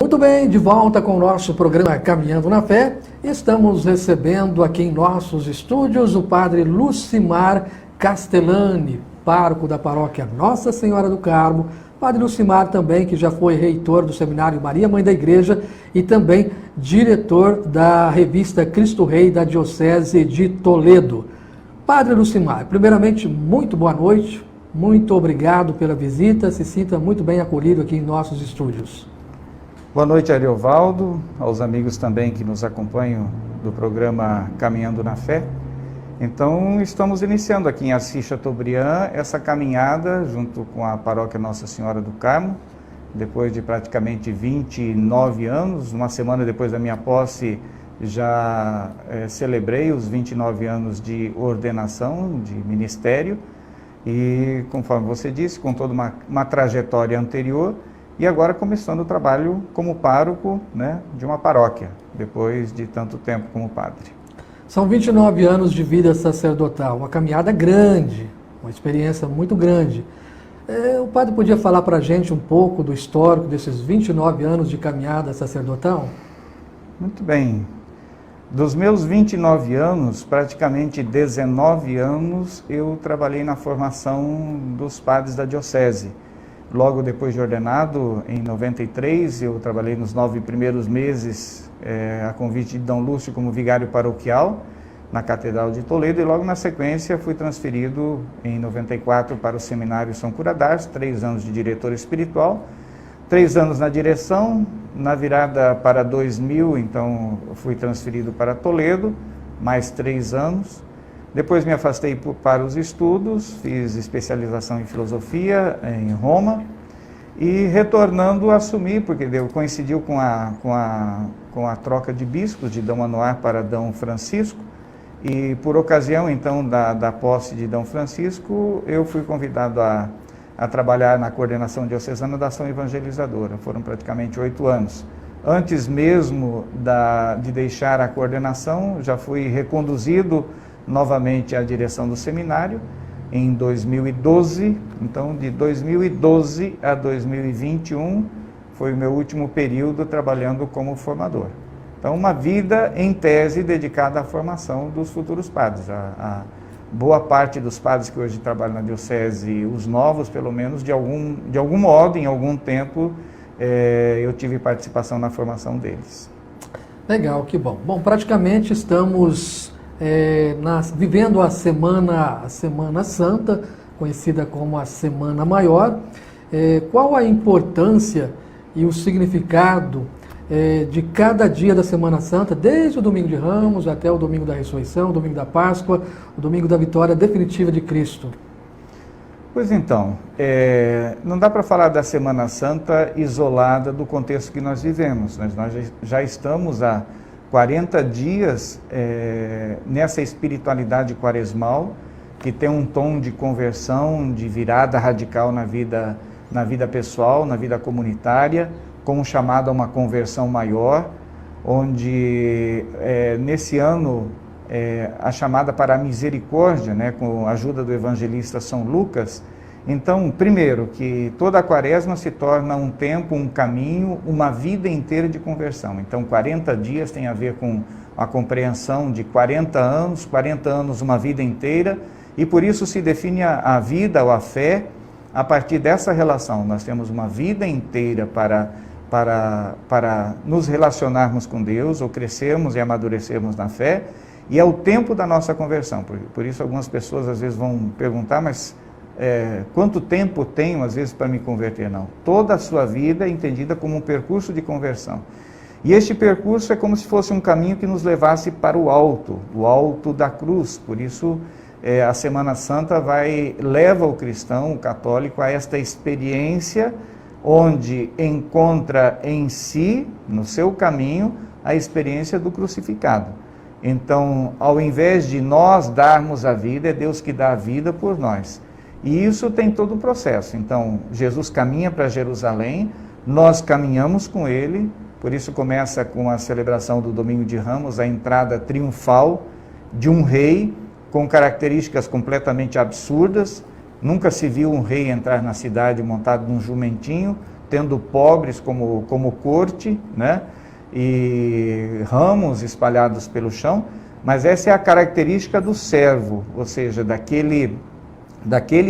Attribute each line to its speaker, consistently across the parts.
Speaker 1: Muito bem, de volta com o nosso programa Caminhando na Fé. Estamos recebendo aqui em nossos estúdios o padre Lucimar Castellani, pároco da paróquia Nossa Senhora do Carmo. Padre Lucimar também, que já foi reitor do Seminário Maria Mãe da Igreja e também diretor da revista Cristo Rei da Diocese de Toledo. Padre Lucimar, primeiramente, muito boa noite, muito obrigado pela visita, se sinta muito bem acolhido aqui em nossos estúdios.
Speaker 2: Boa noite, Ariovaldo, aos amigos também que nos acompanham do programa Caminhando na Fé. Então, estamos iniciando aqui em Assis Chateaubriand essa caminhada junto com a paróquia Nossa Senhora do Carmo, depois de praticamente 29 anos, uma semana depois da minha posse, já celebrei os 29 anos de ordenação, de ministério, e conforme você disse, com toda uma trajetória anterior, e agora começando o trabalho como pároco, né, de uma paróquia, depois de tanto tempo como padre.
Speaker 1: São 29 anos de vida sacerdotal, uma caminhada grande, uma experiência muito grande. O padre podia falar para a gente um pouco do histórico desses 29 anos de caminhada sacerdotal?
Speaker 2: Muito bem. Dos meus 29 anos, praticamente 19 anos, eu trabalhei na formação dos padres da diocese. Logo depois de ordenado, em 93, eu trabalhei nos 9 primeiros meses, a convite de D. Lúcio, como vigário paroquial na Catedral de Toledo, e logo na sequência fui transferido em 94 para o Seminário São Cura d'Ars, 3 anos de diretor espiritual, 3 anos na direção. Na virada para 2000, então, fui transferido para Toledo, mais 3 anos. Depois me afastei para os estudos, fiz especialização em filosofia em Roma e retornando assumi, porque coincidiu com a troca de bispos de D. Manoar para D. Francisco, e por ocasião então da posse de D. Francisco, eu fui convidado a trabalhar na coordenação diocesana da ação evangelizadora. Foram praticamente 8 anos. Antes mesmo de deixar a coordenação, já fui reconduzido novamente à direção do seminário em 2012, então de 2012 a 2021 foi o meu último período trabalhando como formador. Então uma vida em tese dedicada à formação dos futuros padres. A boa parte dos padres que hoje trabalham na diocese, os novos pelo menos, de algum modo, em algum tempo, eu tive participação na formação deles.
Speaker 1: Legal, que bom. Bom, praticamente estamos vivendo a Semana Santa, conhecida como a Semana Maior. Qual a importância e o significado de cada dia da Semana Santa, desde o Domingo de Ramos até o Domingo da Ressurreição, o Domingo da Páscoa, o Domingo da Vitória Definitiva de Cristo?
Speaker 2: Pois então, não dá para falar da Semana Santa isolada do contexto que nós vivemos. Nós já estamos há 40 dias nessa espiritualidade quaresmal, que tem um tom de conversão, de virada radical na vida pessoal, na vida comunitária, com um chamado a uma conversão maior, onde nesse ano a chamada para a misericórdia, né, com a ajuda do evangelista São Lucas. Então, primeiro, que toda a quaresma se torna um tempo, um caminho, uma vida inteira de conversão. Então, 40 dias tem a ver com a compreensão de 40 anos, uma vida inteira, e por isso se define a vida ou a fé a partir dessa relação. Nós temos uma vida inteira para nos relacionarmos com Deus, ou crescermos e amadurecermos na fé, e é o tempo da nossa conversão. Por isso algumas pessoas às vezes vão perguntar, mas quanto tempo tenho às vezes para me converter? Não, toda a sua vida é entendida como um percurso de conversão. E este percurso é como se fosse um caminho que nos levasse para o alto da cruz. Por isso a Semana Santa leva o cristão, o católico, a esta experiência onde encontra em si, no seu caminho, a experiência do crucificado. Então, ao invés de nós darmos a vida, é Deus que dá a vida por nós. E isso tem todo um processo. Então, Jesus caminha para Jerusalém, nós caminhamos com Ele, por isso começa com a celebração do Domingo de Ramos, a entrada triunfal de um rei com características completamente absurdas. Nunca se viu um rei entrar na cidade montado num jumentinho, tendo pobres como corte, né? E ramos espalhados pelo chão, mas essa é a característica do servo, ou seja, daquele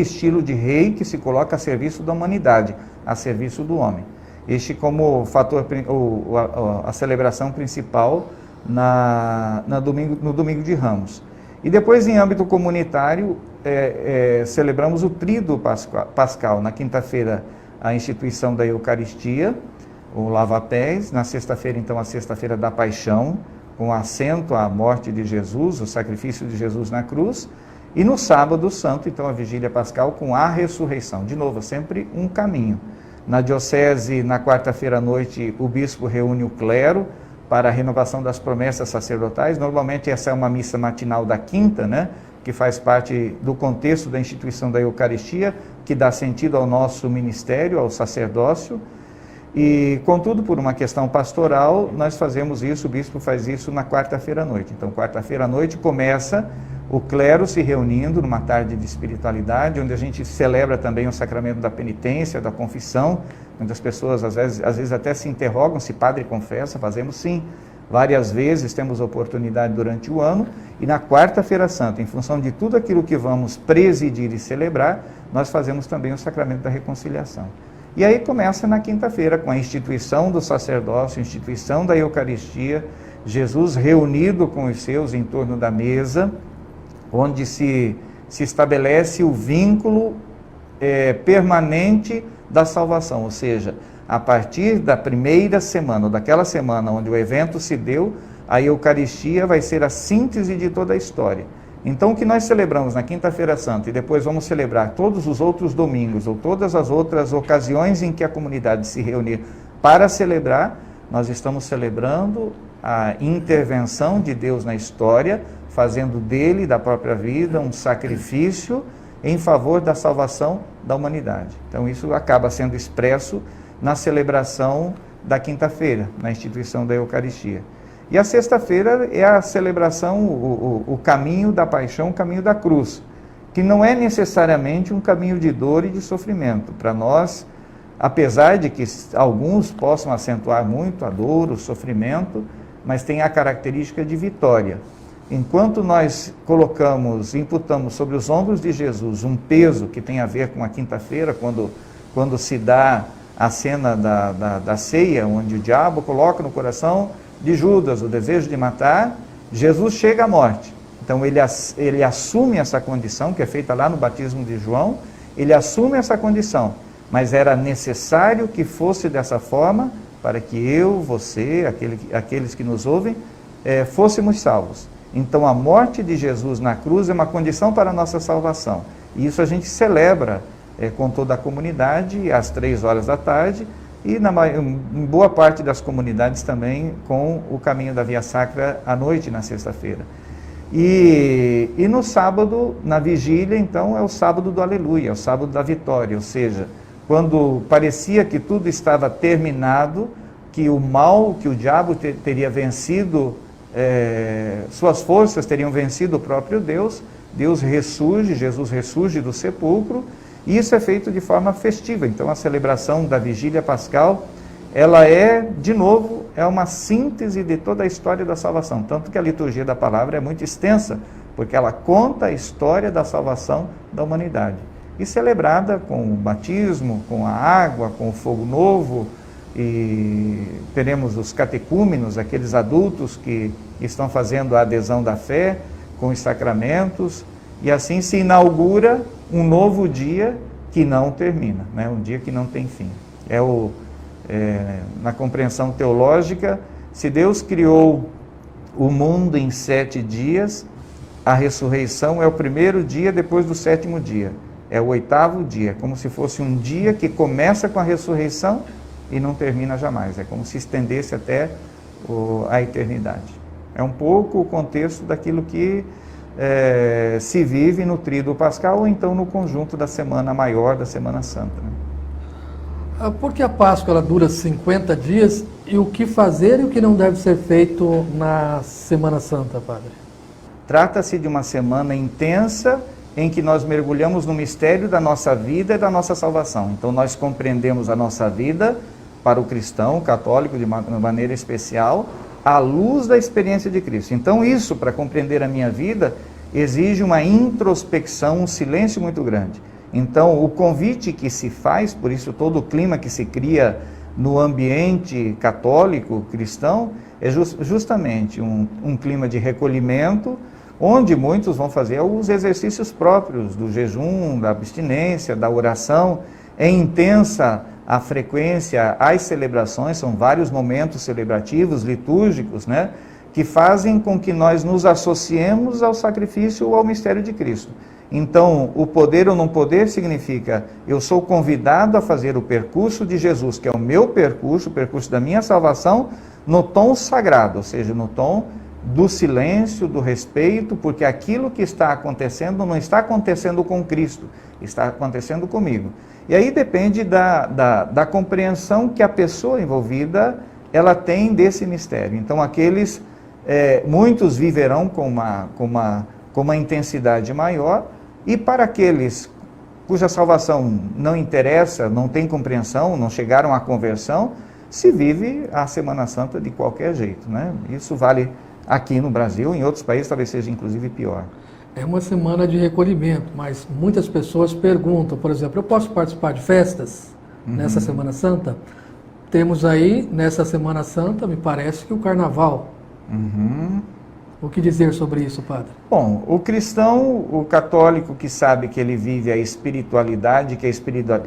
Speaker 2: estilo de rei que se coloca a serviço da humanidade, a serviço do homem. Este como fator, a celebração principal no domingo de Ramos. E depois, em âmbito comunitário, celebramos o tríduo pascal. Na quinta-feira, a instituição da Eucaristia, o lava-pés. Na sexta-feira, então, a sexta-feira da paixão, com acento à morte de Jesus, o sacrifício de Jesus na cruz. E no sábado santo, então, a vigília pascal com a ressurreição. De novo, sempre um caminho. Na diocese, na quarta-feira à noite, o bispo reúne o clero para a renovação das promessas sacerdotais. Normalmente essa é uma missa matinal da quinta, né, que faz parte do contexto da instituição da Eucaristia, que dá sentido ao nosso ministério, ao sacerdócio. E, contudo, por uma questão pastoral, nós fazemos isso, o bispo faz isso na quarta-feira à noite. Então, quarta-feira à noite começa o clero se reunindo numa tarde de espiritualidade, onde a gente celebra também o sacramento da penitência, da confissão, onde as pessoas às vezes até se interrogam se padre confessa. Fazemos sim, várias vezes, temos oportunidade durante o ano, e na quarta-feira santa, em função de tudo aquilo que vamos presidir e celebrar, nós fazemos também o sacramento da reconciliação. E aí começa na quinta-feira, com a instituição do sacerdócio, a instituição da Eucaristia, Jesus reunido com os seus em torno da mesa, onde se estabelece o vínculo permanente da salvação, ou seja, a partir da primeira semana, ou daquela semana onde o evento se deu, a Eucaristia vai ser a síntese de toda a história. Então, o que nós celebramos na Quinta-feira Santa, e depois vamos celebrar todos os outros domingos, ou todas as outras ocasiões em que a comunidade se reunir para celebrar, nós estamos celebrando a intervenção de Deus na história, fazendo dele, da própria vida, um sacrifício em favor da salvação da humanidade. Então, isso acaba sendo expresso na celebração da quinta-feira, na instituição da Eucaristia. E a sexta-feira é a celebração, o caminho da paixão, o caminho da cruz, que não é necessariamente um caminho de dor e de sofrimento. Para nós, apesar de que alguns possam acentuar muito a dor, o sofrimento, mas tem a característica de vitória. Enquanto nós imputamos sobre os ombros de Jesus um peso que tem a ver com a quinta-feira, quando se dá a cena da ceia, onde o diabo coloca no coração de Judas o desejo de matar, Jesus chega à morte. Então ele assume essa condição, que é feita lá no batismo de João, ele assume essa condição, mas era necessário que fosse dessa forma, para que eu, você, aqueles que nos ouvem, fôssemos salvos. Então a morte de Jesus na cruz é uma condição para a nossa salvação. E isso a gente celebra com toda a comunidade às 3 horas da tarde, e em boa parte das comunidades também com o caminho da Via Sacra à noite, na sexta-feira. E no sábado, na vigília, então, é o sábado do Aleluia, é o sábado da vitória, ou seja, quando parecia que tudo estava terminado, que o mal, que o diabo teria vencido, suas forças teriam vencido o próprio Deus, Deus ressurge, Jesus ressurge do sepulcro, e isso é feito de forma festiva. Então a celebração da vigília pascal, ela de novo, é uma síntese de toda a história da salvação, tanto que a liturgia da palavra é muito extensa, porque ela conta a história da salvação da humanidade, e celebrada com o batismo, com a água, com o fogo novo, e teremos os catecúmenos, aqueles adultos que estão fazendo a adesão da fé, com os sacramentos, e assim se inaugura um novo dia que não termina, né? Um dia que não tem fim. Na compreensão teológica, se Deus criou o mundo em 7 dias, a ressurreição é o primeiro dia depois do 7º dia, é o 8º dia, como se fosse um dia que começa com a ressurreição e não termina jamais, é como se estendesse até a eternidade. É um pouco o contexto daquilo que se vive no tríduo pascal, ou então no conjunto da Semana Maior, da Semana Santa, né?
Speaker 1: Por que a Páscoa ela dura 50 dias e o que fazer e o que não deve ser feito na Semana Santa, padre?
Speaker 2: Trata-se de uma semana intensa em que nós mergulhamos no mistério da nossa vida e da nossa salvação. Então nós compreendemos a nossa vida, para o cristão, católico de maneira especial, à luz da experiência de Cristo. Então isso, para compreender a minha vida, exige uma introspecção, um silêncio muito grande. Então o convite que se faz, por isso todo o clima que se cria no ambiente católico, cristão, é justamente um clima de recolhimento, onde muitos vão fazer os exercícios próprios do jejum, da abstinência, da oração. É intensa a frequência, as celebrações, são vários momentos celebrativos, litúrgicos, né, que fazem com que nós nos associemos ao sacrifício ou ao mistério de Cristo. Então, o poder ou não poder significa, eu sou convidado a fazer o percurso de Jesus, que é o meu percurso, o percurso da minha salvação, no tom sagrado, ou seja, no tom do silêncio, do respeito, porque aquilo que está acontecendo não está acontecendo com Cristo, está acontecendo comigo. E aí depende da compreensão que a pessoa envolvida ela tem desse mistério. Então muitos viverão com uma intensidade maior, e para aqueles cuja salvação não interessa, não tem compreensão, não chegaram à conversão, se vive a Semana Santa de qualquer jeito, né? Isso vale aqui no Brasil, em outros países talvez seja inclusive pior.
Speaker 1: É uma semana de recolhimento, mas muitas pessoas perguntam, por exemplo, eu posso participar de festas nessa Semana Santa? Temos aí, nessa Semana Santa, me parece que o Carnaval. O que dizer sobre isso, padre?
Speaker 2: Bom, o cristão, o católico que sabe que ele vive a espiritualidade, que a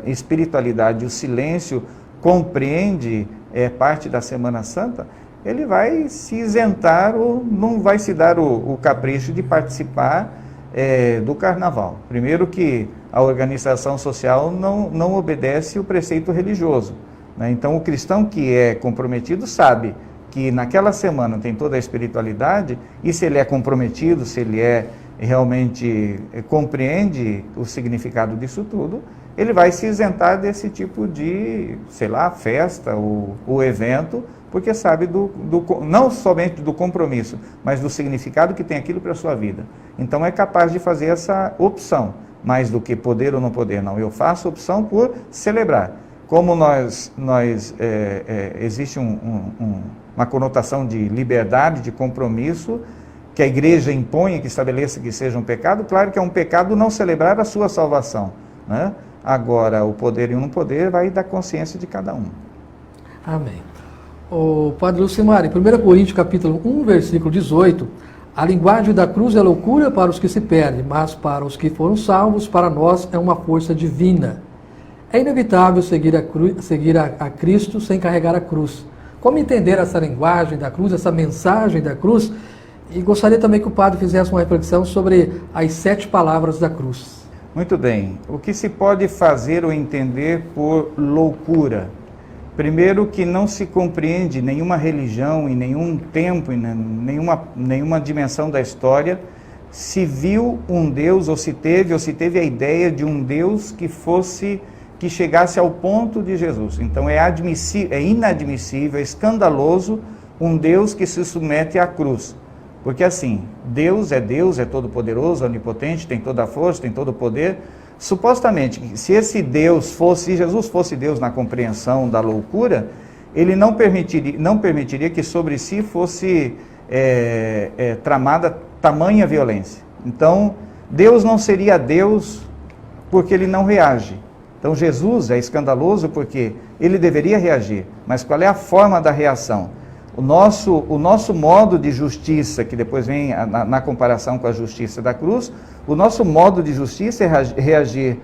Speaker 2: espiritualidade, o silêncio, compreende parte da Semana Santa, ele vai se isentar ou não vai se dar o capricho de participar do carnaval. Primeiro que a organização social não obedece o preceito religioso, né? Então o cristão que é comprometido sabe que naquela semana tem toda a espiritualidade, e se ele é comprometido, se ele realmente compreende o significado disso tudo, ele vai se isentar desse tipo de, festa ou evento, porque sabe não somente do compromisso, mas do significado que tem aquilo para a sua vida. Então é capaz de fazer essa opção, mais do que poder ou não poder. Não, eu faço opção por celebrar. Como existe uma conotação de liberdade, de compromisso, que a igreja impõe, que estabeleça que seja um pecado, claro que é um pecado não celebrar a sua salvação, né? Agora, o poder e o não poder vai da consciência de cada um.
Speaker 1: Amém. O Padre Lucimar, em 1 Coríntios capítulo 1, versículo 18, a linguagem da cruz é loucura para os que se perdem, mas para os que foram salvos, para nós é uma força divina. É inevitável seguir a Cristo sem carregar a cruz. Como entender essa linguagem da cruz, essa mensagem da cruz? E gostaria também que o padre fizesse uma reflexão sobre as 7 palavras da cruz.
Speaker 2: Muito bem. O que se pode fazer ou entender por loucura? Primeiro, que não se compreende nenhuma religião, em nenhum tempo, em nenhuma dimensão da história, se viu um Deus, ou se teve a ideia de um Deus que chegasse ao ponto de Jesus. Então é inadmissível, é escandaloso um Deus que se submete à cruz. Porque assim, Deus, é todo-poderoso, onipotente, tem toda a força, tem todo o poder. Supostamente, se Jesus fosse Deus na compreensão da loucura, ele não permitiria que sobre si fosse tramada tamanha violência. Então, Deus não seria Deus porque ele não reage. Então, Jesus é escandaloso porque ele deveria reagir. Mas qual é a forma da reação? O nosso modo de justiça, que depois vem na comparação com a justiça da cruz, o nosso modo de justiça é reagir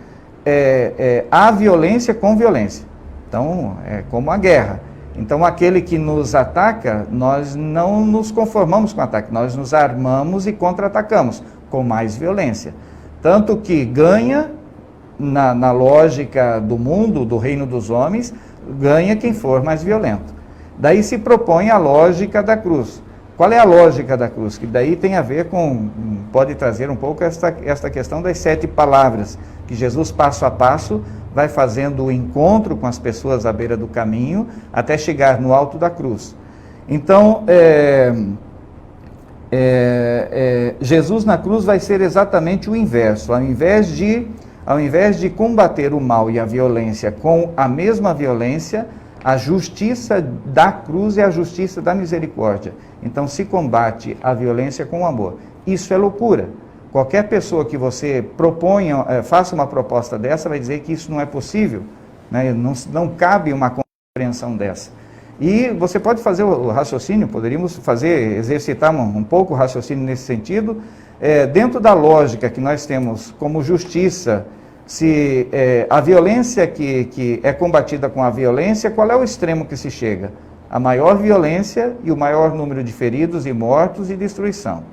Speaker 2: à violência com violência. Então, é como a guerra. Então, aquele que nos ataca, nós não nos conformamos com o ataque, nós nos armamos e contra-atacamos com mais violência. Tanto que ganha, na lógica do mundo, do reino dos homens, ganha quem for mais violento. Daí se propõe a lógica da cruz. Qual é a lógica da cruz? Que daí tem a ver pode trazer um pouco esta questão das 7 palavras, que Jesus passo a passo vai fazendo o encontro com as pessoas à beira do caminho, até chegar no alto da cruz. Então, Jesus na cruz vai ser exatamente o inverso. Ao invés de combater o mal e a violência com a mesma violência, a justiça da cruz é a justiça da misericórdia. Então se combate a violência com o amor. Isso é loucura. Qualquer pessoa que você proponha, faça uma proposta dessa, vai dizer que isso não é possível, né? Não cabe uma compreensão dessa. E você pode fazer o raciocínio, poderíamos exercitar um pouco o raciocínio nesse sentido, dentro da lógica que nós temos como justiça. Se a violência que é combatida com a violência, qual é o extremo que se chega? A maior violência e o maior número de feridos e mortos e destruição.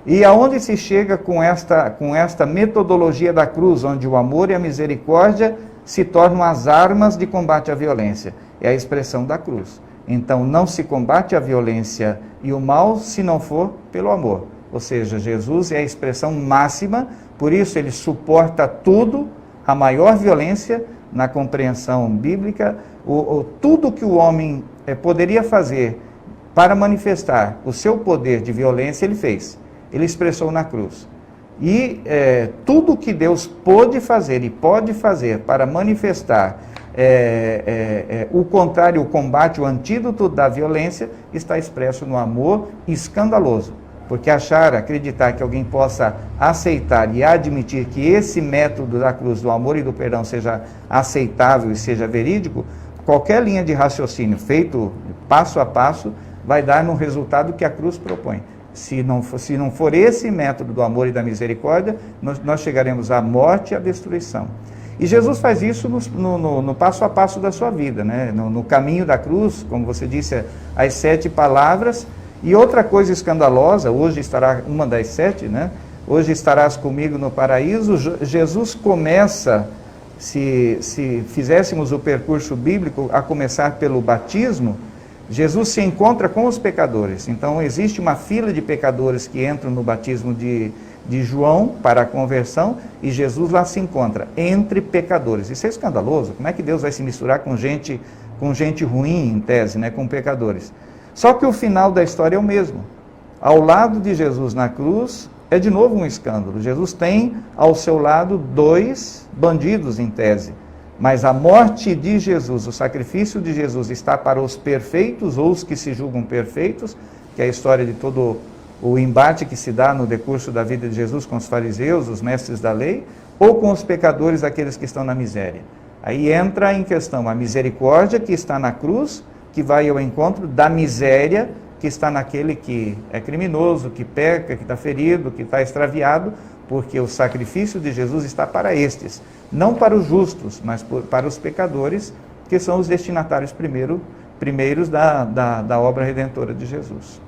Speaker 2: E aonde se chega com esta metodologia da cruz, onde o amor e a misericórdia se tornam as armas de combate à violência? É a expressão da cruz. Então não se combate a violência e o mal se não for pelo amor. Ou seja, Jesus é a expressão máxima, por isso ele suporta tudo, a maior violência na compreensão bíblica, tudo que o homem poderia fazer para manifestar o seu poder de violência, ele fez. Ele expressou na cruz. E tudo que Deus pôde fazer e pode fazer para manifestar o contrário, o combate, o antídoto da violência, está expresso no amor escandaloso. Porque acreditar que alguém possa aceitar e admitir que esse método da cruz, do amor e do perdão, seja aceitável e seja verídico, qualquer linha de raciocínio feito passo a passo vai dar no resultado que a cruz propõe. Se não for esse método do amor e da misericórdia, nós chegaremos à morte e à destruição. E Jesus faz isso no passo a passo da sua vida, né? No caminho da cruz, como você disse, as 7 palavras. E outra coisa escandalosa, hoje estará uma das 7, né? Hoje estarás comigo no paraíso. Jesus começa, se fizéssemos o percurso bíblico, a começar pelo batismo, Jesus se encontra com os pecadores. Então existe uma fila de pecadores que entram no batismo de João para a conversão, e Jesus lá se encontra entre pecadores. Isso é escandaloso. Como é que Deus vai se misturar com gente ruim, em tese, né? Com pecadores? Só que o final da história é o mesmo. Ao lado de Jesus na cruz, é de novo um escândalo. Jesus tem ao seu lado 2 bandidos, em tese. Mas a morte de Jesus, o sacrifício de Jesus, está para os perfeitos, ou os que se julgam perfeitos, que é a história de todo o embate que se dá no decurso da vida de Jesus com os fariseus, os mestres da lei, ou com os pecadores, aqueles que estão na miséria. Aí entra em questão a misericórdia que está na cruz, que vai ao encontro da miséria que está naquele que é criminoso, que peca, que está ferido, que está extraviado, porque o sacrifício de Jesus está para estes, não para os justos, mas para os pecadores, que são os destinatários primeiros da obra redentora de Jesus.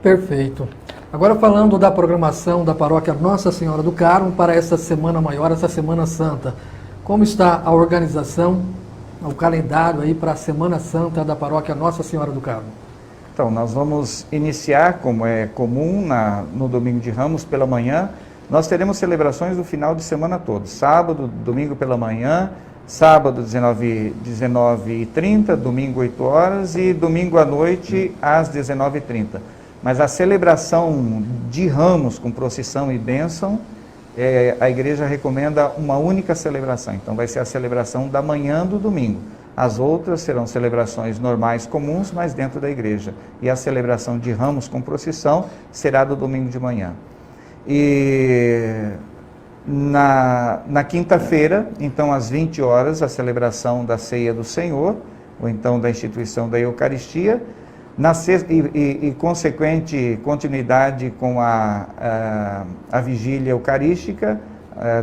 Speaker 1: Perfeito. Agora falando da programação da paróquia Nossa Senhora do Carmo para essa Semana Maior, essa Semana Santa, como está a organização, o calendário aí para a Semana Santa da paróquia Nossa Senhora do Carmo?
Speaker 2: Então, nós vamos iniciar, como é comum, no Domingo de Ramos pela manhã. Nós teremos celebrações do final de semana todo, sábado, domingo pela manhã, sábado 19h30, domingo 8 horas e domingo à noite às 19h30. Mas a celebração de Ramos com procissão e bênção, a igreja recomenda uma única celebração. Então vai ser a celebração da manhã do domingo. As outras serão celebrações normais, comuns, mas dentro da igreja. E a celebração de Ramos com procissão será do domingo de manhã. E na quinta-feira, então às 20 horas, a celebração da Ceia do Senhor, ou então da instituição da Eucaristia, e consequente continuidade com a vigília eucarística,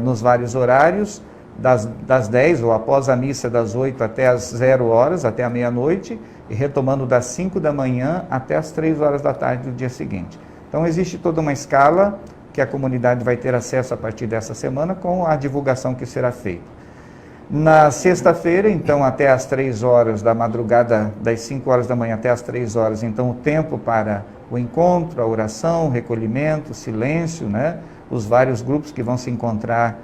Speaker 2: nos vários horários, das 10 ou após a missa das 8 até as 0 horas, até a meia-noite, e retomando das 5 da manhã até as 3 horas da tarde do dia seguinte. Então existe toda uma escala que a comunidade vai ter acesso a partir dessa semana com a divulgação que será feita. Na sexta-feira, então, até as 3 horas da madrugada, das 5 horas da manhã até as 3 horas, então o tempo para o encontro, a oração, o recolhimento, o silêncio, né? Os vários grupos que vão se encontrar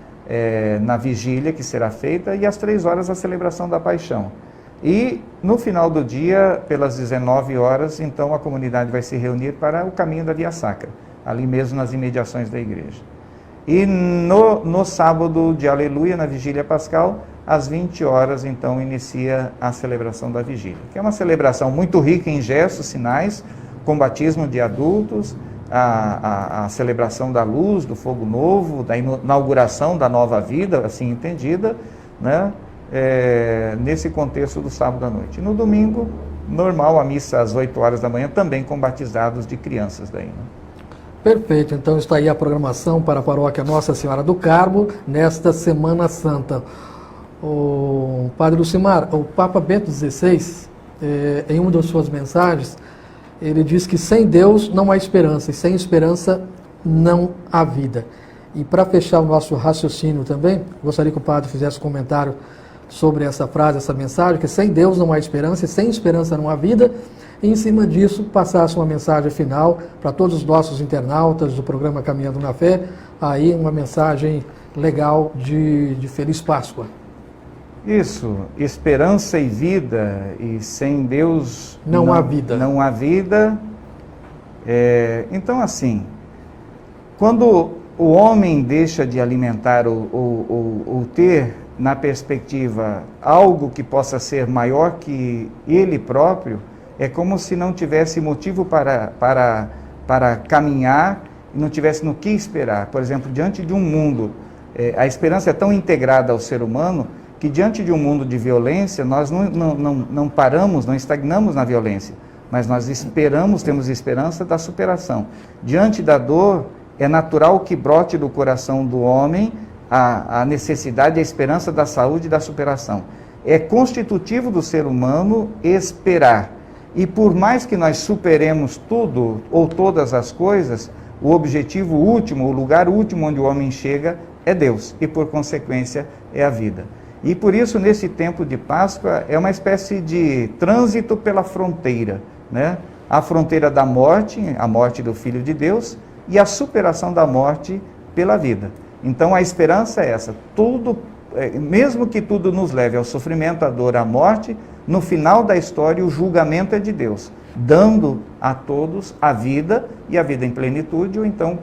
Speaker 2: na vigília que será feita, e às 3 horas a celebração da paixão. E no final do dia, pelas 19 horas, então a comunidade vai se reunir para o caminho da Via Sacra. ali mesmo nas imediações da igreja. E no sábado de Aleluia, na vigília pascal, às 20 horas, então, inicia a celebração da vigília, que é uma celebração muito rica em gestos, sinais, com batismo de adultos, a celebração da luz, do fogo novo, da inauguração da nova vida, assim entendida, né? Nesse contexto do sábado à noite. E no domingo, normal, a missa às 8 horas da manhã, também com batizados de crianças daí, né?
Speaker 1: Perfeito, então está aí a programação para a paróquia Nossa Senhora do Carmo nesta Semana Santa. O Padre Lucimar, o Papa Bento XVI, em uma das suas mensagens, ele diz que sem Deus não há esperança, e sem esperança não há vida. E para fechar o nosso raciocínio também, gostaria que o Padre fizesse um comentário sobre essa frase, essa mensagem, que sem Deus não há esperança, e sem esperança não há vida, e em cima disso passasse uma mensagem final para todos os nossos internautas do programa Caminhando na Fé, aí uma mensagem legal de Feliz Páscoa.
Speaker 2: Isso, esperança e vida, e sem Deus
Speaker 1: não há vida.
Speaker 2: Não há vida. Então, assim, quando o homem deixa de alimentar ou ter na perspectiva algo que possa ser maior que ele próprio, é como se não tivesse motivo para caminhar e não tivesse no que esperar. Por exemplo, diante de um mundo, a esperança é tão integrada ao ser humano que diante de um mundo de violência, nós não paramos, não estagnamos na violência, mas nós esperamos, temos esperança da superação. Diante da dor, é natural que brote do coração do homem a necessidade, a esperança da saúde e da superação. É constitutivo do ser humano esperar. E por mais que nós superemos tudo ou todas as coisas, o objetivo último, o lugar último onde o homem chega é Deus, e por consequência é a vida. E por isso, nesse tempo de Páscoa, é uma espécie de trânsito pela fronteira, né? A fronteira da morte, a morte do Filho de Deus, e a superação da morte pela vida. Então a esperança é essa, mesmo que tudo nos leve ao sofrimento, à dor, à morte, no final da história o julgamento é de Deus, dando a todos a vida, e a vida em plenitude, ou então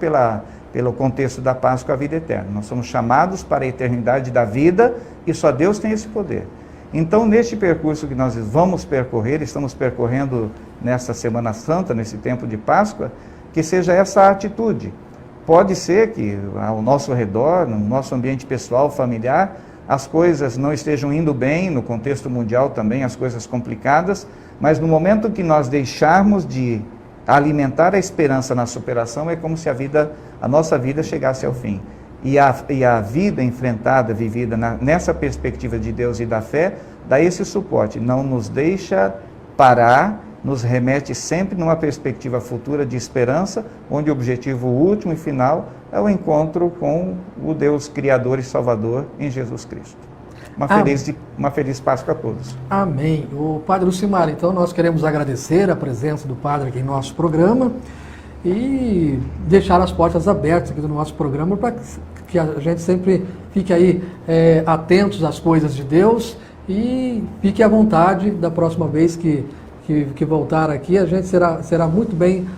Speaker 2: pelo contexto da Páscoa, a vida eterna. Nós somos chamados para a eternidade da vida, e só Deus tem esse poder. Então, neste percurso que nós vamos percorrer, estamos percorrendo nesta Semana Santa, nesse tempo de Páscoa, que seja essa a atitude. Pode ser que ao nosso redor, no nosso ambiente pessoal, familiar, as coisas não estejam indo bem, no contexto mundial também, as coisas complicadas, mas no momento que nós deixarmos de alimentar a esperança na superação, é como se a nossa vida chegasse ao fim. E a vida enfrentada, vivida nessa perspectiva de Deus e da fé, dá esse suporte, não nos deixa parar, nos remete sempre numa perspectiva futura de esperança, onde o objetivo último e final é o encontro com o Deus Criador e Salvador em Jesus Cristo. Uma feliz Páscoa a todos.
Speaker 1: Amém. O Padre Lucimar, então nós queremos agradecer a presença do Padre aqui em nosso programa e deixar as portas abertas aqui do nosso programa para que a gente sempre fique aí atentos às coisas de Deus e fique à vontade da próxima vez que voltar aqui, a gente será muito bem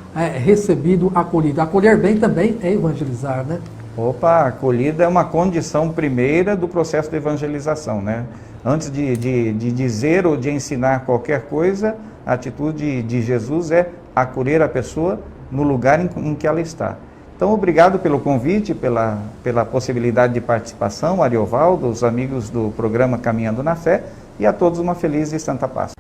Speaker 1: recebido, acolhido. Acolher bem também é evangelizar, né?
Speaker 2: Opa, a acolhida é uma condição primeira do processo de evangelização, né? Antes de dizer ou de ensinar qualquer coisa, a atitude de Jesus é acolher a pessoa no lugar em que ela está. Então, obrigado pelo convite, pela possibilidade de participação, Ariovaldo, os amigos do programa Caminhando na Fé, e a todos uma feliz e santa Páscoa.